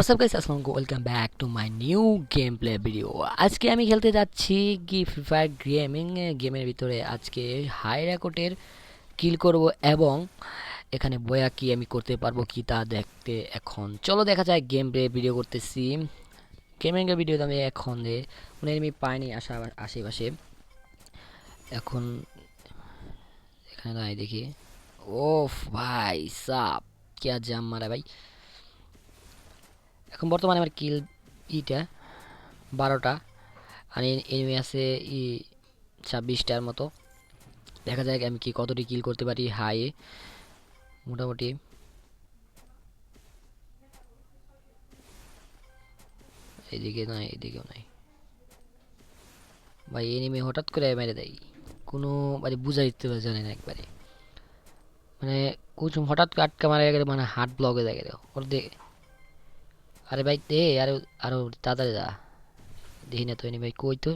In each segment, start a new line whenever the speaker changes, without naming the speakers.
What's up guys, আসসালামু আলাইকুম, welcome back to my new game play video. আজকে আমি খেলতে যাচ্ছি কি ফ্রি ফায়ার গেমিং গেমের ভিতরে আজকে হাই রেকর্ডের কিল করব এবং এখানে বয়া কি আমি করতে পারবো কি তা দেখতে এখন চলো দেখা যায় গেম প্লে ভিডিও করতেছি। গেমিং এর ভিডিওতে আমি এখন মানে আমি পাইনি আশেপাশে এখন এখানে দাঁড়িয়ে দেখি। ওফ ভাই সাব क्या জাম মারা ভাই। এখন বর্তমানে আমার কিল ইটা 12টা আর এনিমি আছে 26টার মতো। দেখা যাক আমি কি কতটি কিল করতে পারি হাই মোটামুটি। এদিকে নাই, এদিকেও নাই ভাই। এনিমি হঠাৎ করে মেরে দেয়, কোনো মানে বুঝাইতে জানে না একবারে, মানে কুচুম হঠাৎ করে আটকা মারা গেলে মানে হার্ট ব্লক হয়ে যায় ওর দে। আরে ভাই দে, আরো আরো তাড়াতাড়ি যা। দেখি না তো এনিমি ভাই কই তো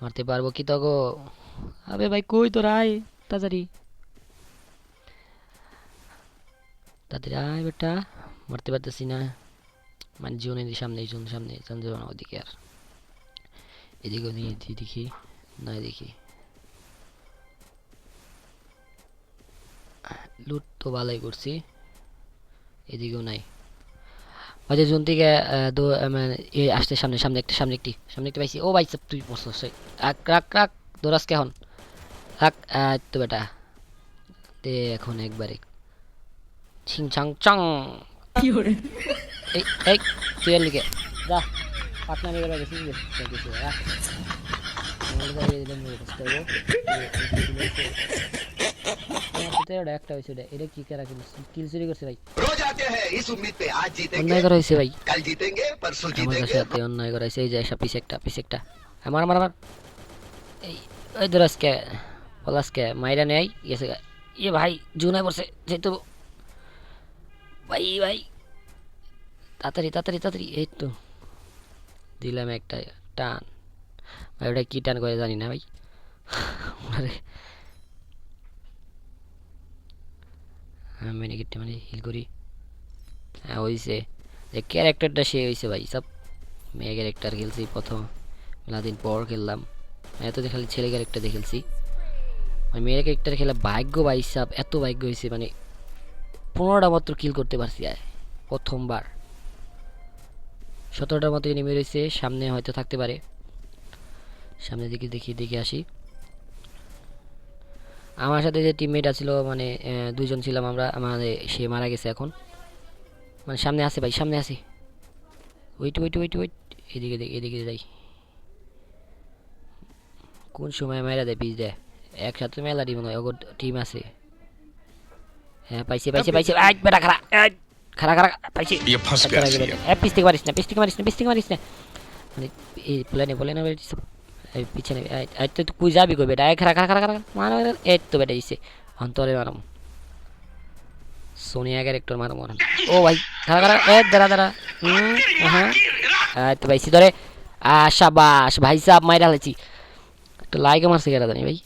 মারতে পারবো কি তো গো। আবে ভাই কই তো রায়, তাড়াতাড়ি তাড়াতাড়ি আয় বেটা, মারতে পারতেছি না। মানে জোনের সামনে, জোন সামনে, জোন যাবো না ওদিকে আর। এদিকেও নিয়ে দেখি, না দেখি লুট তো ভালোই করছি। এদিকেও নাই হয়তো জোন থেকে মানে আসতে সামনে সামনে একটা সামনে একটি সামনে একটি পাইছি। ও ভাই সাব তুই বসছ রাখ রাখ রাখ, দৌড়াস কেমন রাখ। তো বেটা দে এখন একবারে ছিং ছাং চাং। এই এই তুই এর লিখে যা পাটনা নিয়ে গেলে গেছিস গেছিস রাখ। একটা হয়েছে এটা কি করা কিল চুরি করছে ভাই।
रोज आते हैं इस उम्मीद पे आज जीतेंगे
অন্যায় করা হয়েছে ভাই,
कल जीतेंगे परसों
আমার
जीतेंगे।
সাথে অন্যায় করা হয়েছে। এই যে সব পিছে একটা পিছে একটা আমার আমার আমার এই ওই দরাজকে পলাশকে মাইরা নেই গেছে ইয়ে ভাই জুনায় পড়ছে যেহেতু ভাই ভাই। তাড়াতাড়ি তাড়াতাড়ি তাড়াতাড়ি এই তো দিলাম একটা টান ভাই। ওটা কি টান করে জানি না ভাই। মিনিকেটটা মানে হিল করি। হ্যাঁ হয়েছে, যে ক্যারেক্টারটা সে হয়েছে ভাই। সব মেয়ে ক্যারেক্টার খেলছি প্রথম, মেলাদিন পর খেললাম। এত যে খালি ছেলে ক্যারেক্টার দিয়ে খেলছি, মানে মেয়ের ক্যারেক্টার খেলা ভাগ্য ভাই সাব, এত ভাগ্য হয়েছে মানে 15টা মাত্র কিল করতে পারছি আর প্রথমবার। 17টার মতো নেমে রয়েছে, সামনে হয়তো থাকতে পারে। সামনে দিকে দেখি দেখে আসি। আমার সাথে যে টিমমেট আছিল মানে দুইজন ছিলাম আমরা, আমাদের সে মারা গেছে এখন। মানে সামনে আছে ভাই, সামনে আছে। ওয়েট ওয়েট ওয়েট ওয়েট, এদিকে দেখ, এদিকে যাই। কোন সময় মেরা দেয় পিস দেয় একসাথে মেলা টিম নয়, ওগো টিম আছে। হ্যাঁ পাইছে পাইছে পাইছে, আজ বেটা খারা খারা খারা পাইছে।
ये फंस गया सी है।
পিস থেকে মারিস না, পিস থেকে মারিস না, পিস থেকে মারিস না। মানে এই প্লেনে বলে না পিছনে। আজ তো তুই যাবি কই বেটা, খারা খারা খারা খারা মারো। এই তো বেটা দিছে অন্তরে মারাম সোনিয়া ক্যারেক্টার মারো মারাম। ও ভাই খারা খারা এ দাঁড়া দাঁড়া। হ্যাঁ তো পাইছি ধরে। শাবাশ ভাই সাব মাইরা হলেছি। একটা লাইকে মারছে কেটা জানি ভাই।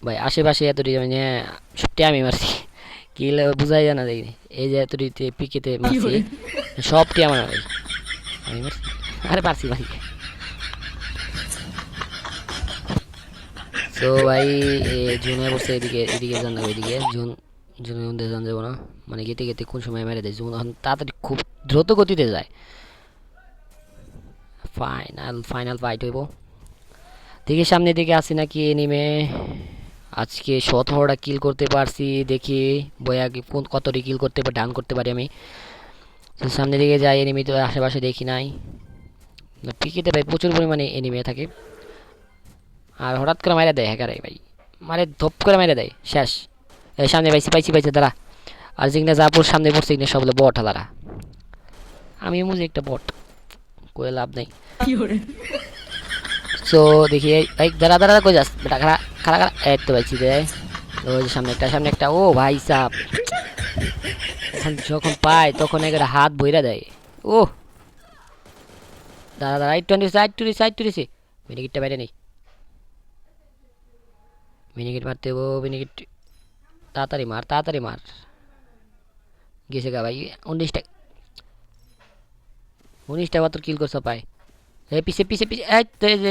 ভাই আশেপাশে এতটি মানে সবটি আমি মারছি, কিল বুঝাই জানা দেখিনি। এই যে এতটিতে পিকেতে মারছি সবটি আমার ভাই, আমি মারছি। আরে পারছি ভাই। তো ভাই জুনে বসে এদিকে এদিকে যান না, ওইদিকে জুন জুনের মধ্যে যান যাবো না। মানে গেতে গেতে কোন সময় মেরে দেয় জুন, এখন তাড়াতাড়ি খুব দ্রুত গতিতে যায়। ফাইনাল ফাইনাল ফাইট হইব। দেখি সামনের দিকে আসি নাকি এনিমে। আজকে 17টা কিল করতে পারছি, দেখি বয়া কোন কতটি কিল করতে ডান করতে পারি আমি। তো সামনের দিকে যাই, এনিমি তো আশেপাশে দেখি নাই। পিকেতে ভাই প্রচুর পরিমাণে এনিমি থাকে, আর হঠাৎ করে মারা দেয় হ্যাকারে ভাই, মানে ধপ করে মারা দেয় শেষ। এই সামনে পাইছি পাইছি পাইছি দাঁড়া। আর যেখানে জাপুর সামনে পড়ছে এখানে সব বট হালারা, আমি মুঝে একটা বট করে লাভ নেই। সো দেখি এই দাঁড়া দাঁড়া কই যাস বেটা, খারা খারা খারা। এই তো পাইছি রে, ওই যে সামনে একটা সামনে একটা। ও ভাই সাপ এখন যখন পায় তখন একেবারে হাত বইরা দেয়। ও দাঁড়া দাঁড়া, এই টোয়েন্টি সাইড টুরি সাইড টুরিছে। মিনিকেটটা বাইরে নেই, মিনিকেট মারতে হবো মিনিকেট। তাড়াতাড়ি মার তাড়াতাড়ি মার। গেছে গা ভাই 19টা মাত্র কিল করছ পায়। এই পিছে পিছে পিছে এই তো এই যে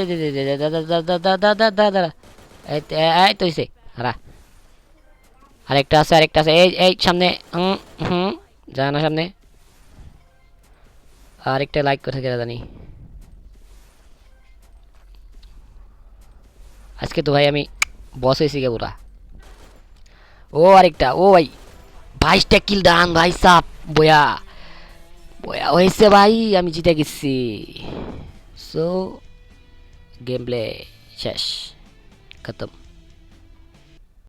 দাদা এই এই তো হইছে হারা। আরেকটা আছে এই এই সামনে হুম যায় না সামনে। আরেকটা লাইক করে থাকে জানি। আজকে তো ভাই আমি বস হয়েছি গে পুরা। ও আরেকটা ও ভাই 22টা কিল ডান ভাই সাপ বয়া বয়া হয়েছে ভাই আমি জিতে গেছি। সো गेम प्ले शेष खत्म।